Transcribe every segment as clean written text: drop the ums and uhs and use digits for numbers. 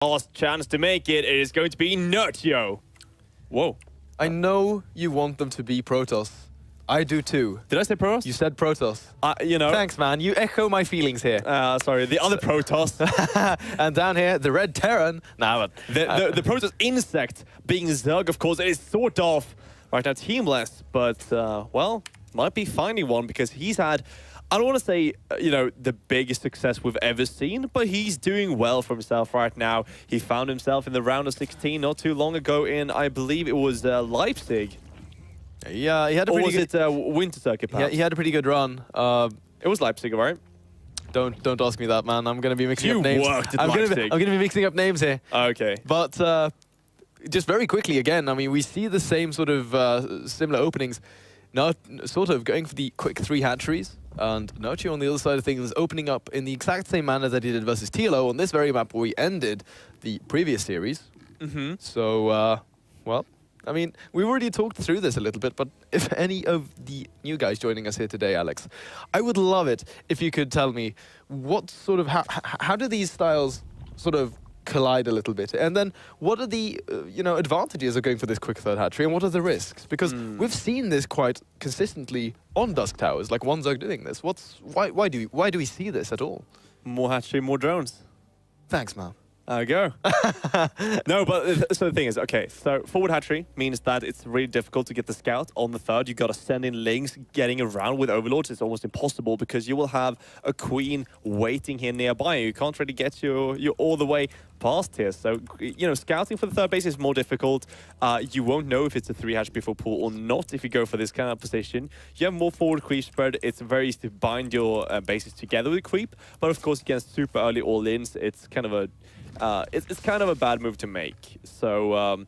Last chance to make it. It is going to be Nerchio. Whoa. I know you want them to be Protoss. I do too. Did I say Protoss? You said Protoss. You know. Thanks, man. You echo my feelings here. Sorry, the other Protoss. And down here, the Red Terran. Nah, but the Protoss insect being Zerg, of course, is sort of right now teamless, but well, might be finding one because he's had, I don't want to say, you know, the biggest success we've ever seen, but he's doing well for himself right now. He found himself in the round of 16 not too long ago in, I believe it was Leipzig. Yeah, he had a pretty good... Or was it Winter Circuit, perhaps? Yeah, he had a pretty good run. It was Leipzig, right? Don't ask me that, man. I'm going to be mixing up names. You worked at Leipzig. I'm going to be mixing up names here. Okay. But just very quickly again, I mean, we see the same sort of similar openings. Now, sort of going for the quick 3 hatcheries. And Nerchio on the other side of things is opening up in the exact same manner that he did versus TLO on this very map where we ended the previous series. Mm-hmm. So, well, I mean, we already talked through this a little bit, but if any of the new guys joining us here today, Alex, I would love it if you could tell me what sort of, how do these styles sort of collide a little bit? And then what are the, you know, advantages of going for this quick third hatchery and what are the risks? Because we've seen this quite consistently on Dusk Towers, like one Zerg doing this. Why do we see this at all? More hatchery, more drones. Thanks, man. There we go. No, but so the thing is, okay, so forward hatchery means that it's really difficult to get the scout on the third. You've got to send in links. Getting around with overlords is almost impossible because you will have a queen waiting here nearby. You can't really get you all the way past here. So, you know, scouting for the third base is more difficult. You won't know if it's a 3 hatch before pool or not if you go for this kind of position. You have more forward creep spread. It's very easy to bind your bases together with creep. But of course, against super early all-ins, it's kind of a it's kind of a bad move to make. So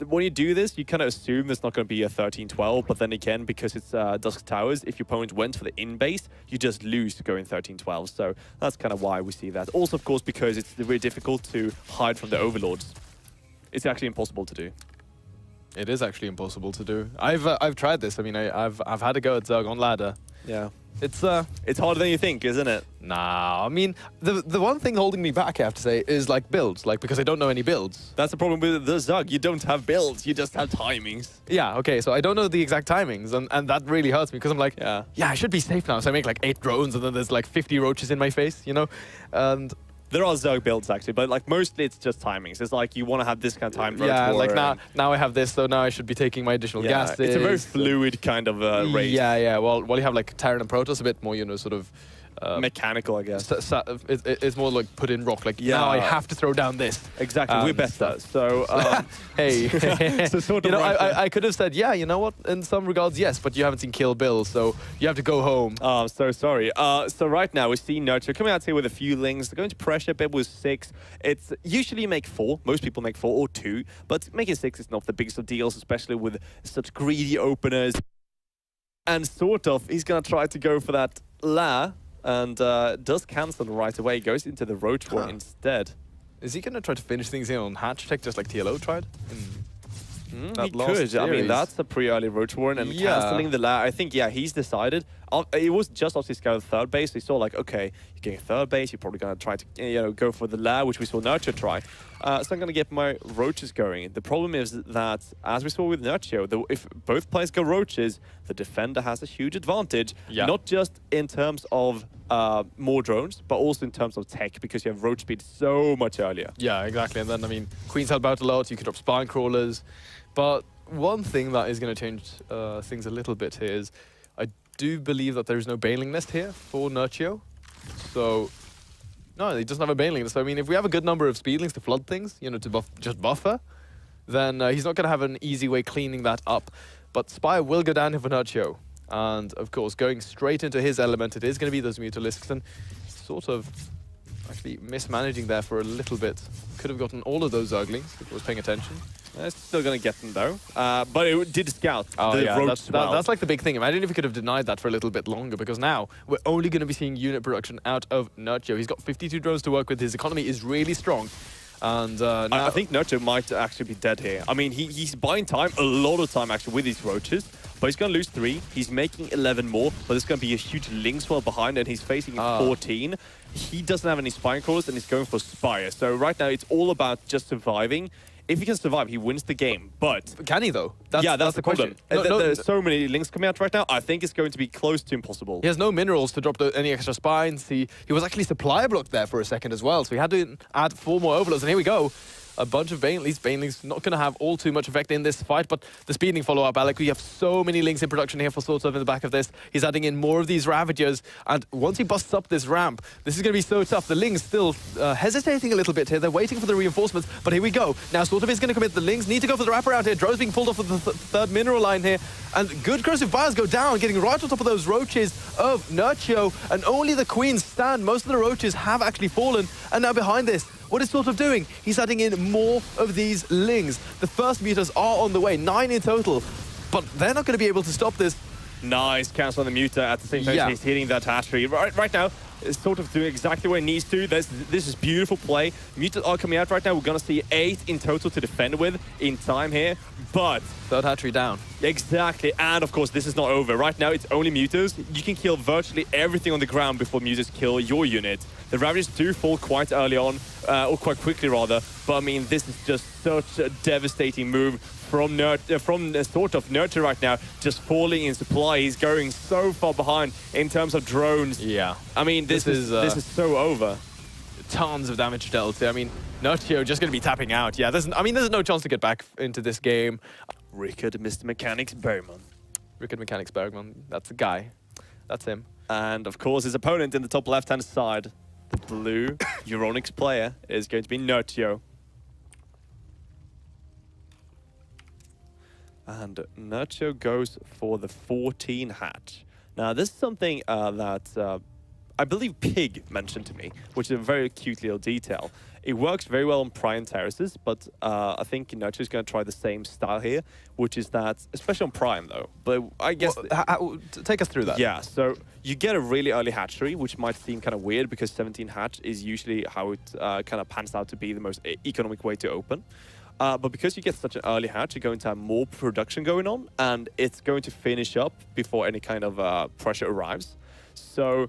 when you do this, you kind of assume there's not going to be a 13-12, but then again, because it's Dusk Towers, if your opponent went for the in-base, you just lose going 13-12. So that's kind of why we see that. Also, of course, because it's very difficult to hide from the overlords. It's actually impossible to do. It is actually impossible to do. I've tried this. I mean, I've had a go at Zerg on ladder. Yeah. It's harder than you think, isn't it? Nah, I mean, the one thing holding me back, I have to say, is like builds, like because I don't know any builds. That's the problem with the Zerg. You don't have builds, you just have timings. Yeah, okay, so I don't know the exact timings, and that really hurts me because I'm like, yeah, I should be safe now. So I make like 8 drones, and then there's like 50 roaches in my face, you know, and. There are Zerg builds actually, but like mostly it's just timings. It's like you want to have this kind of time. Yeah, like now I have this, so now I should be taking my additional gases. It's a very fluid kind of race. Yeah. Well, you have like Terran and Protoss, a bit more, you know, sort of mechanical, I guess. It's more like put in rock. Like now I have to throw down this. Exactly, we're better. So hey, so sort of you know, I could have said you know what? In some regards, yes, but you haven't seen Kill Bill, so you have to go home. Oh, I'm so sorry. So right now we see Nerchio coming out here with a few links. They're going to pressure bit with 6. It's usually you make 4. Most people make 4 or 2, but making 6 is not the biggest of deals, especially with such greedy openers. And sort of, he's going to try to go for that La. And does cancel right away, goes into the Roach War instead. Is he going to try to finish things here on Hatch Tech just like TLO tried? He could. I mean, that's a pretty early Roach War and cancelling the La. I think, he's decided. It was just after he scouted third base. He saw like, okay, you're getting third base. You're probably going to try to go for the La, which we saw Nerchio try. So I'm going to get my Roaches going. The problem is that, as we saw with Nerchio, if both players go Roaches, the defender has a huge advantage. Yeah. Not just in terms of more drones, but also in terms of tech, because you have Roach speed so much earlier. Yeah, exactly. And then, I mean, Queens help out a lot. You can drop spine crawlers. But one thing that is going to change things a little bit here is I do believe that there is no bailing nest here for Nerchio. So, no, he doesn't have a bailing nest. So, I mean, if we have a good number of speedlings to flood things, you know, to just buffer, then he's not going to have an easy way cleaning that up. But Spire will go down here for Nerchio. And, of course, going straight into his element, it is going to be those Mutalisks. And sort of actually mismanaging there for a little bit. Could have gotten all of those Zerglings if he was paying attention. It's still going to get them, though. But it did scout. Oh, yeah, that's like the big thing. Imagine if he could have denied that for a little bit longer, because now we're only going to be seeing unit production out of Nerchio. He's got 52 drones to work with. His economy is really strong. And now I think Nerchio might actually be dead here. I mean, he's buying time, a lot of time, actually, with these Roaches. but he's going to lose 3. He's making 11 more, but there's going to be a huge Link swell behind, and he's facing 14. He doesn't have any Spine Crawlers, and he's going for Spire. So right now, it's all about just surviving. If he can survive, he wins the game, but... Can he, though? That's the problem. No, there's so many Links coming out right now, I think it's going to be close to impossible. He has no minerals to drop any extra spines. He was actually supply blocked there for a second as well, so he had to add 4 more overloads, and here we go. A bunch of Baneleys. Baneley's not going to have all too much effect in this fight, but the speeding follow-up, Alec, we have so many Links in production here for sort of in the back of this. He's adding in more of these Ravagers, and once he busts up this ramp, this is going to be so tough. The Links still hesitating a little bit here. They're waiting for the reinforcements, but here we go. Now sort of is going to commit. The Links need to go for the wraparound here. Drone's being pulled off of the third mineral line here, and good corrosive fires go down, getting right on top of those roaches of Nerchio, and only the Queens stand. Most of the roaches have actually fallen, and now behind this, what is sort of doing? He's adding in more of these Lings. The first mutas are on the way, 9 in total, but they're not going to be able to stop this. Nice cancel on the muta at the same time. He's hitting that hatchery. Right now, it's sort of doing exactly what it needs to. This is beautiful play. Mutas are coming out right now. We're going to see 8 in total to defend with in time here, but... Third hatchery down. Exactly, and of course, this is not over. Right now, it's only mutas. You can kill virtually everything on the ground before mutas kill your unit. The Ravagers do fall quite early on, or quite quickly rather, but I mean, this is just such a devastating move from sort of Nerchio right now, just falling in supply. He's going so far behind in terms of drones. Yeah. I mean, this is so over. Tons of damage dealt. I mean, Nerchio just going to be tapping out. Yeah, there's no chance to get back into this game. Rickard, Mr. Mechanics Bergman. Rickard Mechanics Bergman, that's the guy. That's him. And of course, his opponent in the top left-hand side, the blue Euronics player, is going to be Nerchio. And Nerchio goes for the 14 hatch. Now, this is something that I believe Pig mentioned to me, which is a very cute little detail. It works very well on Prime terraces, but I think Nerchio is going to try the same style here, which is that, especially on Prime though, but I guess... Well, take us through that. Yeah, so you get a really early hatchery, which might seem kind of weird because 17 hatch is usually how it kind of pans out to be the most economic way to open. But because you get such an early hatch, you're going to have more production going on, and it's going to finish up before any kind of pressure arrives. So...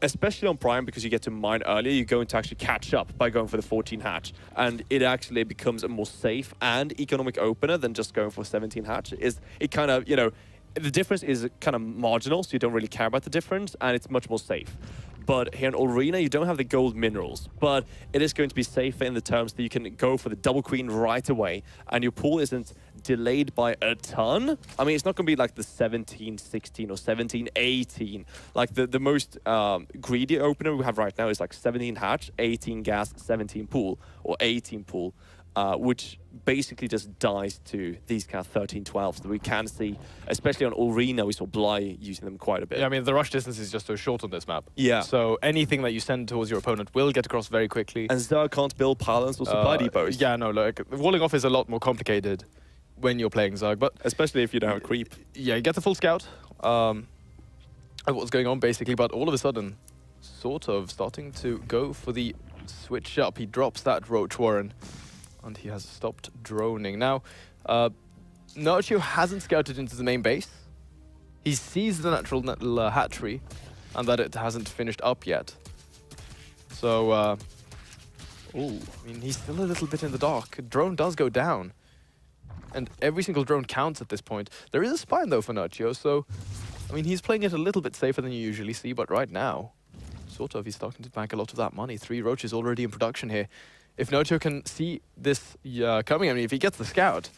especially on Prime, because you get to mine earlier, you're going to actually catch up by going for the 14 hatch. And it actually becomes a more safe and economic opener than just going for 17 hatch. It kind of, you know, the difference is kind of marginal, so you don't really care about the difference, and it's much more safe. But here in Arena, you don't have the gold minerals, but it is going to be safer in the terms that you can go for the double queen right away, and your pool isn't delayed by a ton. I mean, it's not going to be like the 17-16 or 17-18. Like the most greedy opener we have right now is like 17 hatch, 18 gas, 17 pool, or 18 pool, which basically just dies to these kind of 13-12s that we can see, especially on Arena. We saw Bly using them quite a bit. Yeah, I mean, the rush distance is just so short on this map. Yeah. So anything that you send towards your opponent will get across very quickly. And Zerg can't build pylons or supply depots. Yeah, no, like, walling off is a lot more complicated when you're playing Zerg, but... especially if you don't have a creep. Yeah, you get the full scout of what's going on, basically, but all of a sudden, sort of starting to go for the switch up. He drops that Roach Warren, and he has stopped droning. Now, Nerchio hasn't scouted into the main base. He sees the natural hatchery, and that it hasn't finished up yet. So, I mean, he's still a little bit in the dark. Drone does go down, and every single drone counts at this point. There is a spine, though, for Nerchio, so, I mean, he's playing it a little bit safer than you usually see, but right now, sort of, he's starting to bank a lot of that money. 3 roaches already in production here. If Nerchio can see this coming, I mean, if he gets the scout,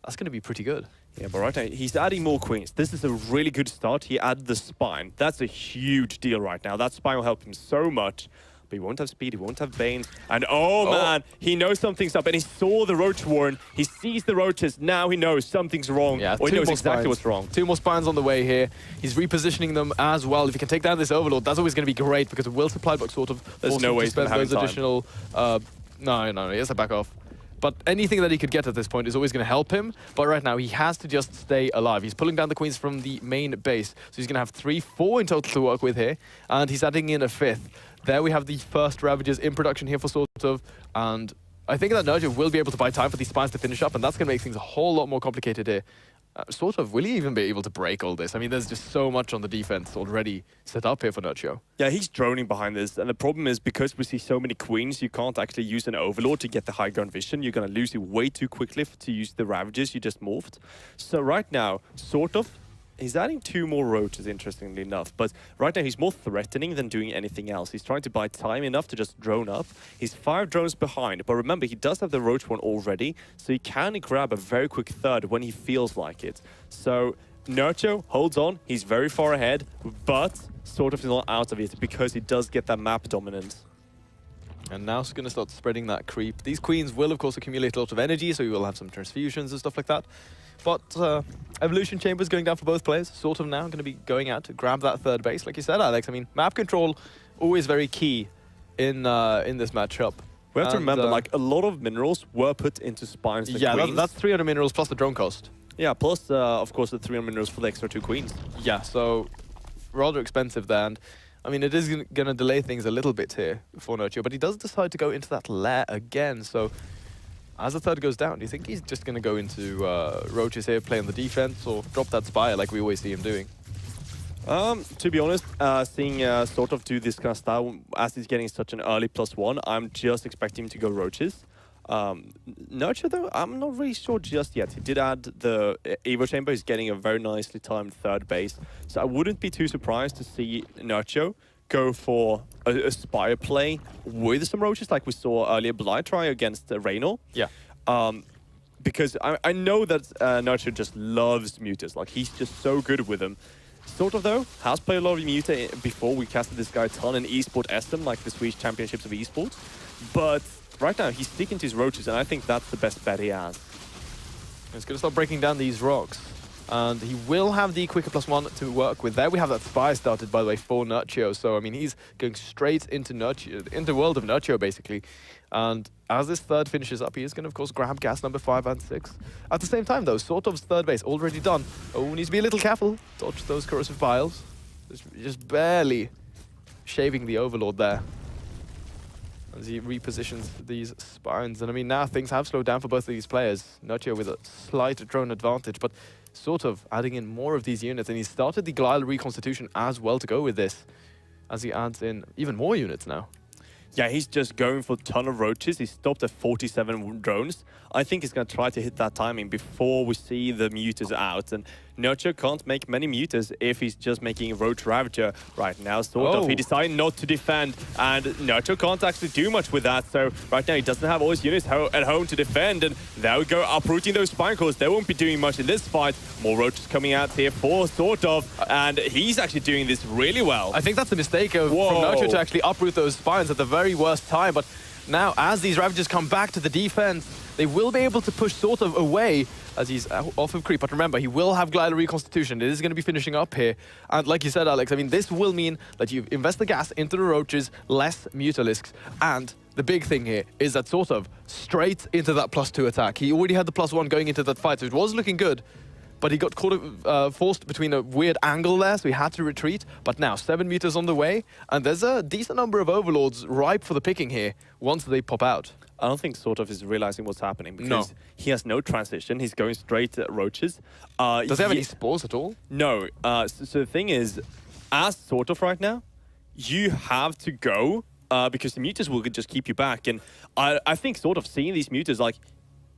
that's going to be pretty good. Yeah, but right now, he's adding more queens. This is a really good start. He added the spine. That's a huge deal right now. That spine will help him so much. But he won't have speed, he won't have Banes. And oh man, he knows something's up. And he saw the Roach Warren. He sees the roaches. Now he knows something's wrong. Yeah, or he knows exactly what's wrong. 2 more spines on the way here. He's repositioning them as well. If he can take down this Overlord, that's always going to be great because it will supply box sort of. There's no way he's going to have those additional. No, he has to back off. But anything that he could get at this point is always going to help him. But right now, he has to just stay alive. He's pulling down the queens from the main base. So he's going to have 3, 4 in total to work with here. And he's adding in a 5th. There we have the first Ravagers in production here for sort of. And I think that Nerchio will be able to buy time for these spines to finish up. And that's going to make things a whole lot more complicated here. Sort of, will he even be able to break all this? I mean, there's just so much on the defense already set up here for Nerchio. Yeah, he's droning behind this, and the problem is because we see so many queens, you can't actually use an overlord to get the high ground vision. You're going to lose it way too quickly to use the Ravages you just morphed. So right now, sort of, he's adding 2 more roaches, interestingly enough. But right now, he's more threatening than doing anything else. He's trying to buy time enough to just drone up. He's 5 drones behind. But remember, he does have the roach one already. So he can grab a very quick third when he feels like it. So Nerchio holds on. He's very far ahead. But sort of not out of it because he does get that map dominance. And now he's going to start spreading that creep. These queens will, of course, accumulate a lot of energy. So you will have some transfusions and stuff like that. But Evolution Chamber is going down for both players. Sort of now going to be going out to grab that third base. Like you said, Alex, I mean, map control always very key in this matchup. We have to remember, like, a lot of minerals were put into spines. Yeah, that's 300 minerals plus the drone cost. Yeah, plus, of course, the 300 minerals for the extra 2 queens. Yeah, so rather expensive there. And I mean, it is going to delay things a little bit here for Nerchio, but he does decide to go into that lair again. So as the third goes down, do you think he's just going to go into roaches here, play on the defense, or drop that spire like we always see him doing? To be honest, seeing sort of do this kind of style as he's getting such an early +1, I'm just expecting him to go roaches. Nerchio, though, I'm not really sure just yet. He did add the Evo Chamber. He's getting a very nicely timed third base. So I wouldn't be too surprised to see Nerchio go for a spire play with some roaches like we saw earlier Blight try against Reynor. Yeah. Because I know that Nerchio just loves mutas. Like, he's just so good with them. Sort of, though, has played a lot of muta before. We casted this guy a ton in eSport SM, like the Swedish Championships of eSports. But right now, he's sticking to his roaches, and I think that's the best bet he has. He's going to start breaking down these rocks. And he will have the quicker +1 to work with. There we have that spire started, by the way, for Nerchio. So, I mean, he's going straight into Nerchio, into the world of Nerchio, basically. And as this third finishes up, he is going to, of course, grab gas number 5 and 6. At the same time, though, sort of's third base already done. Oh, needs to be a little careful. Dodge those corrosive piles. Just barely shaving the Overlord there as he repositions these spines. And I mean, now things have slowed down for both of these players. Nerchio with a slight drone advantage, but sort of adding in more of these units. And he started the Glial reconstitution as well to go with this, as he adds in even more units now. Yeah, he's just going for a ton of roaches. He stopped at 47 drones. I think he's going to try to hit that timing before we see the mutas out. And Nerchio can't make many mutas if he's just making a roach ravager right now. Sort of. He decided not to defend, and Nerchio can't actually do much with that. So right now he doesn't have all his units at home to defend. And there we go, uprooting those spine cores. They won't be doing much in this fight. More roaches coming out here for sort of. And he's actually doing this really well. I think that's a mistake from Nerchio to actually uproot those spines at the very worst time. But now, as these Ravagers come back to the defense, they will be able to push sort of away as he's off of creep. But remember, he will have Glial reconstitution. It is going to be finishing up here. And like you said, Alex, I mean, this will mean that you invest the gas into the roaches, less Mutalisks. And the big thing here is that sort of straight into that +2 attack. He already had the +1 going into that fight, so it was looking good. But he got caught, forced between a weird angle there, so he had to retreat. But now, 7 meters on the way, and there's a decent number of Overlords ripe for the picking here once they pop out. I don't think sort of is realizing what's happening because he has no transition. He's going straight at roaches. Does he have any spores at all? No. So the thing is, as sort of right now, you have to go because the mutas will just keep you back. And I think sort of seeing these mutas, like,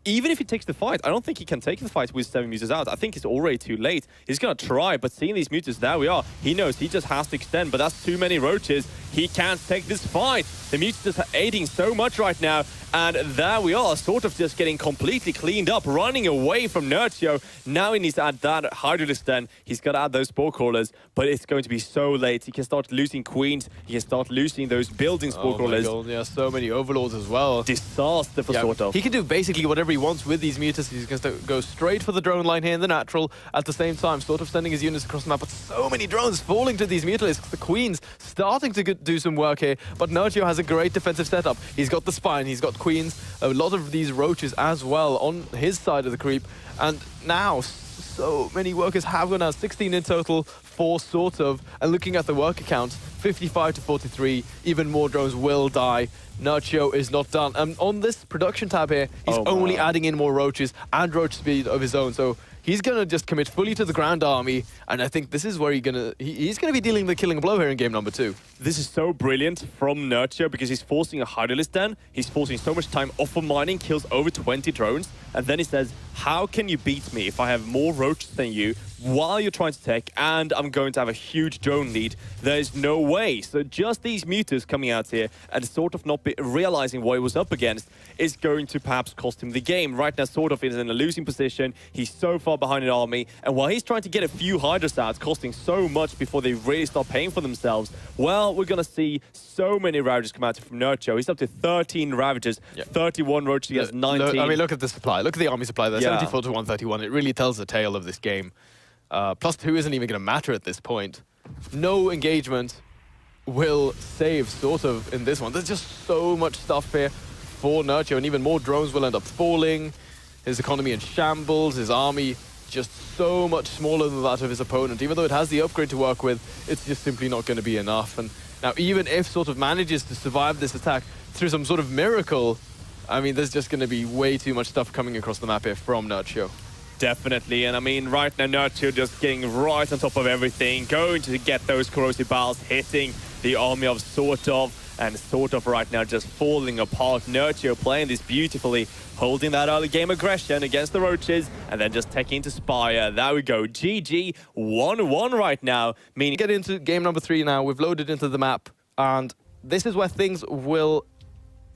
even if he takes the fight, I don't think he can take the fight with 7 mutas out. I think it's already too late. He's going to try, but seeing these mutas, there we are. He knows he just has to extend, but that's too many roaches. He can't take this fight. The mutas are aiding so much right now. And there we are, sort of just getting completely cleaned up, running away from Nerchio. Now he needs to add that Hydralisk then. He's got to add those Spore Crawlers, but it's going to be so late. He can start losing Queens. He can start losing those building Spore Crawlers. Oh my God, yeah, so many Overlords as well. Disaster for sort of. He can do basically whatever he wants with these mutas. He's going to go straight for the drone line here in the natural. At the same time, sort of sending his units across the map, but so many drones falling to these Mutalisks. The Queens starting to do some work here, but Nerchio has a great defensive setup. He's got the spine, he's got Queens, a lot of these roaches as well on his side of the creep. And now, so many workers have gone out, 16 in total for sort of. And looking at the worker count, 55 to 43, even more drones will die. Nerchio is not done. And on this production tab here, he's only adding in more roaches and roach speed of his own. So He's going to just commit fully to the Grand Army, and I think this is where he's going to be dealing the killing blow here in game number 2. This is so brilliant from Nerchio because he's forcing a Hydralisk Den. He's forcing so much time off of mining, kills over 20 drones, and then he says, how can you beat me if I have more roaches than you while you're trying to tech and I'm going to have a huge drone lead? There's no way. So just these mutas coming out here and sort of not realizing what he was up against is going to perhaps cost him the game. Right now, sort of is in a losing position. He's so far behind an army, and while he's trying to get a few Hydras out, costing so much before they really start paying for themselves, well, we're going to see so many Ravages come out from Nerchio. He's up to 13 Ravages, 31 Roaches against 19. I mean, look at the supply. Look at the army supply there, 74 to 131. It really tells the tale of this game. +2 isn't even going to matter at this point. No engagement will save, sort of, in this one. There's just so much stuff here for Nerchio, and even more drones will end up falling. His economy in shambles, his army just so much smaller than that of his opponent. Even though it has the upgrade to work with, it's just simply not going to be enough. And now, even if sort of manages to survive this attack through some sort of miracle, I mean, there's just going to be way too much stuff coming across the map here from Nerchio. Definitely, and I mean, right now, Nerchio just getting right on top of everything, going to get those corrosive balls, hitting the army of sort of, and sort of right now just falling apart. Nerchio playing this beautifully, holding that early game aggression against the Roaches, and then just taking into Spire. There we go, GG, 1-1 right now. Meaning, get into game number 3 now. We've loaded into the map, and this is where things will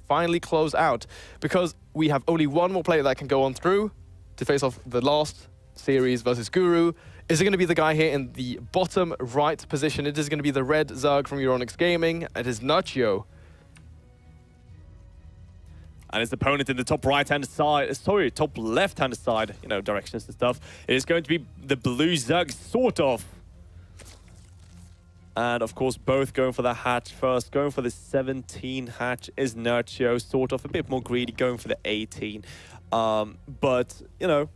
finally close out, because we have only one more player that can go on through to face off the last series versus Guru. Is it going to be the guy here in the bottom right position? It is going to be the red Zerg from Euronics Gaming. It is Nerchio. And his opponent in the top right-hand side, sorry, top left-hand side, you know, directions and stuff. It is going to be the blue Zerg, sort of. And of course, both going for the hatch first. Going for the 17 hatch is Nerchio, sort of a bit more greedy, going for the 18. But, you know,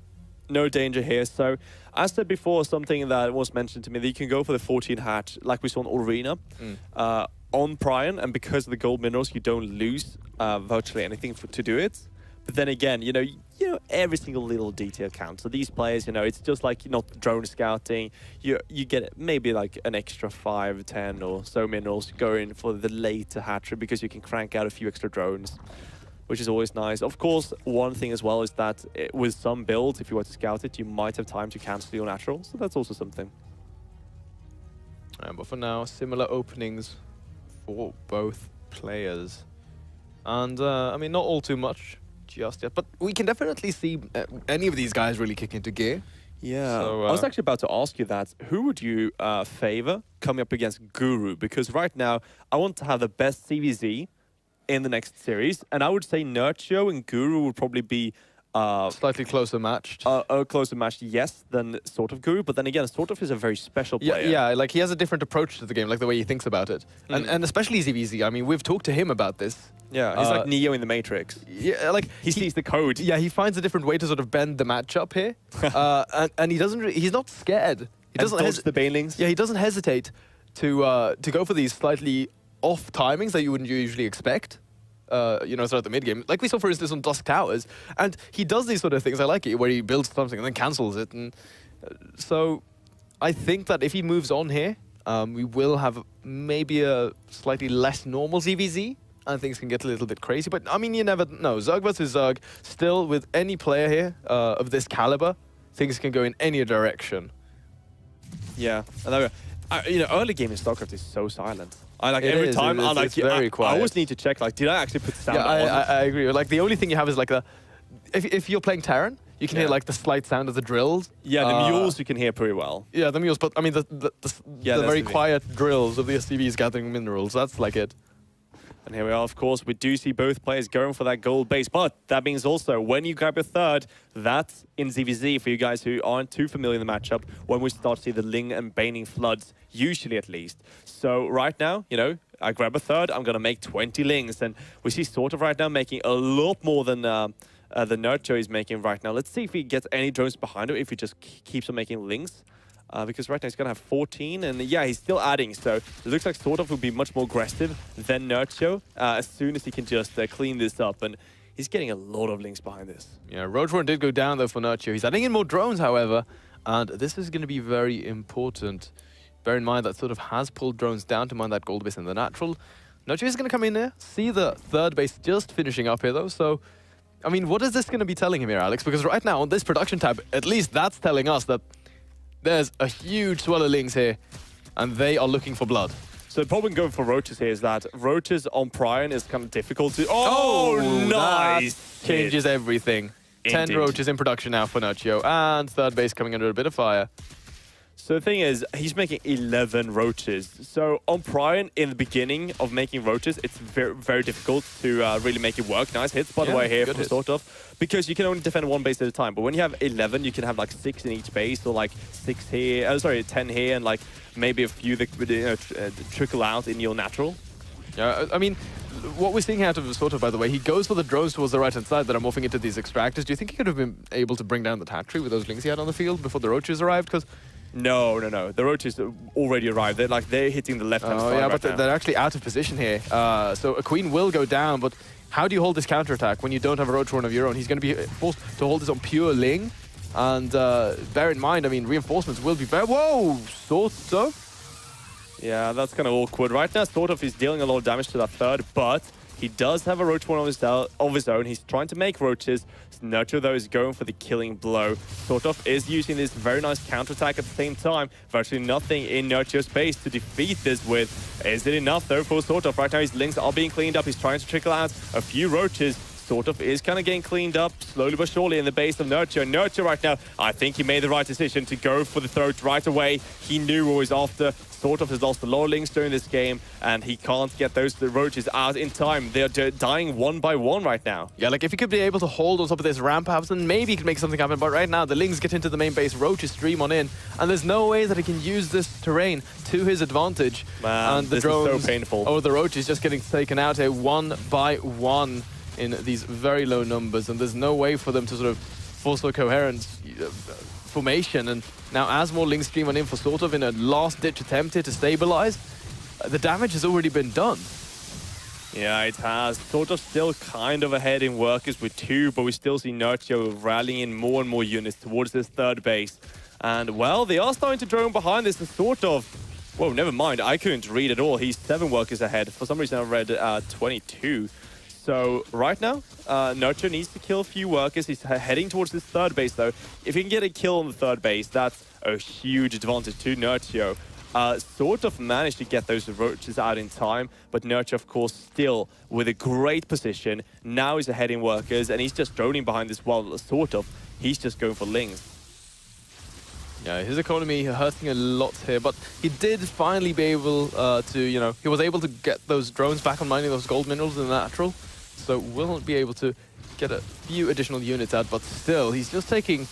no danger here. So, as said before, something that was mentioned to me, that you can go for the 14 hatch, like we saw in Arena, on Prion, and because of the gold minerals, you don't lose virtually anything to do it. But then again, you know, every single little detail counts. So these players, you know, it's just like you're not drone scouting. You get maybe like an extra 5, 10 or so minerals going for the later hatchery because you can crank out a few extra drones, which is always nice. Of course, one thing as well is that with some builds, if you were to scout it, you might have time to cancel your natural. So that's also something. But for now, similar openings for both players. And, I mean, not all too much just yet, but we can definitely see any of these guys really kick into gear. Yeah, so, I was actually about to ask you that. Who would you favor coming up against Guru? Because right now, I want to have the best ZvZ in the next series, and I would say Nerchio and Guru would probably be slightly closer matched. Closer matched, yes, than sort of Guru. But then again, sort of is a very special player. Yeah, like he has a different approach to the game, like the way he thinks about it, and especially ZvZ. I mean, we've talked to him about this. Yeah, he's like Neo in the Matrix. Yeah, like he sees the code. Yeah, he finds a different way to sort of bend the matchup here, and he doesn't. He's not scared. He doesn't dodge the banelings. Yeah, he doesn't hesitate to go for these slightly off timings that you wouldn't usually expect. You know, throughout the mid game, like we saw for instance on Dusk Towers, and he does these sort of things. I like it where he builds something and then cancels it, and so I think that if he moves on here, we will have maybe a slightly less normal ZvZ, and things can get a little bit crazy. But I mean, you never know. Zerg versus Zerg, still with any player here of this caliber, things can go in any direction. Yeah, and you know, early game in StarCraft is so silent. Every time I always need to check, like, did I actually put sound on? I agree. Like, the only thing you have is like if you're playing Terran, you can hear like the slight sound of the drills. Yeah, the mules you can hear pretty well. Yeah, the mules, but I mean the very quiet drills of the SCVs gathering minerals. That's like it. And here we are, of course, we do see both players going for that gold base, but that means also when you grab a third, that's in ZvZ for you guys who aren't too familiar in the matchup, when we start to see the Ling and Baning floods, usually at least. So right now, you know, I grab a third, I'm going to make 20 Lings, and we see sort of right now making a lot more than the Nerchio is making right now. Let's see if he gets any drones behind him, if he just keeps on making Lings. Because right now he's going to have 14, and yeah, he's still adding, so it looks like sort of will be much more aggressive than Nerchio as soon as he can just clean this up. And he's getting a lot of links behind this. Yeah, Roachborn did go down though for Nerchio. He's adding in more drones, however, and this is going to be very important. Bear in mind that sort of has pulled drones down to mine that gold base in the natural. Nerchio is going to come in there, see the third base just finishing up here though, so I mean, what is this going to be telling him here, Alex? Because right now on this production tab, at least that's telling us that there's a huge swell of links here, and they are looking for blood. So the problem going for roaches here is that roaches on Prion is kind of difficult to... Oh, nice! That changes everything. Indeed. 10 roaches in production now for Nerchio, and third base coming under a bit of fire. So the thing is, he's making 11 roaches. So on Prion, in the beginning of making roaches, it's very, very difficult to really make it work. Nice hits, by the way, here for sort of. Because you can only defend one base at a time. But when you have 11, you can have like 6 in each base, or like 6 here, 10 here, and like maybe a few that trickle out in your natural. Yeah, I mean, what we're seeing out of sort of, by the way, he goes for the drones towards the right-hand side that are morphing into these extractors. Do you think he could have been able to bring down the Tatry with those links he had on the field before the roaches arrived? Because No. The roaches already arrived. They're hitting the left-hand side. Yeah, right but they're actually out of position here. So a queen will go down, but how do you hold this counterattack when you don't have a Roachborn of your own? He's going to be forced to hold this on pure Ling. And bear in mind, I mean, reinforcements will be very... Whoa! Sort of? Yeah, that's kind of awkward. Right now, sort of, he's dealing a lot of damage to that third, but he does have a Roachborn of his own. He's trying to make roaches. Nerchio, though, is going for the killing blow. Sort of is using this very nice counterattack at the same time. Virtually nothing in Nerchio's space to defeat this with. Is it enough, though, for sort of? Right now, his links are being cleaned up. He's trying to trickle out a few roaches. Sort of is kind of getting cleaned up slowly but surely in the base of Nerchio. Nerchio right now, I think he made the right decision to go for the throat right away. He knew what was after. Sort of has lost a lot of links during this game, and he can't get those roaches out in time. They're dying one by one right now. Yeah, like if he could be able to hold on top of this ramp, perhaps, then maybe he could make something happen. But right now, the Lings get into the main base, roaches stream on in, and there's no way that he can use this terrain to his advantage. Man, and the this drones, is so painful. Oh, the roaches just getting taken out here one by one in these very low numbers, and there's no way for them to sort of force a coherent formation. And now as more Lings stream on in for sort of in a last-ditch attempt here to stabilize, the damage has already been done. Yeah, it has. Sort of still kind of ahead in workers with 2, but we still see Nerchio rallying in more and more units towards this third base. And, well, they are starting to drone behind this and sort of... Well, never mind. I couldn't read at all. He's 7 workers ahead. For some reason, I read 22. So right now, Nerchio needs to kill a few workers. He's heading towards this third base, though. If he can get a kill on the third base, that's a huge advantage to Nerchio. Sort of managed to get those roaches out in time, but Nerchio, of course, still with a great position. Now he's ahead in workers, and he's just droning behind this while sort of he's just going for Lings. Yeah, his economy hurting a lot here, but he did finally be able to, you know, he was able to get those drones back on mining those gold minerals in the natural. So will be able to get a few additional units out, but still, he's just taking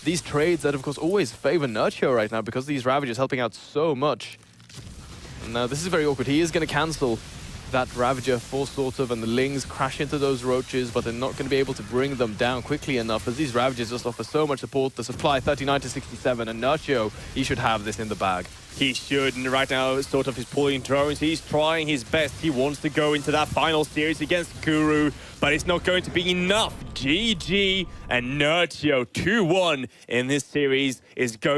these trades that, of course, always favor Nerchio right now because these Ravagers helping out so much. And now this is very awkward. He is going to cancel that Ravager for sort of, and the Lings crash into those roaches, but they're not going to be able to bring them down quickly enough as these Ravagers just offer so much support. The supply 39 to 67, and Nerchio, he should have this in the bag. He should, and right now, sort of, he's pulling drones. He's trying his best. He wants to go into that final series against Guru, but it's not going to be enough. GG, and Nerchio 2-1 in this series is going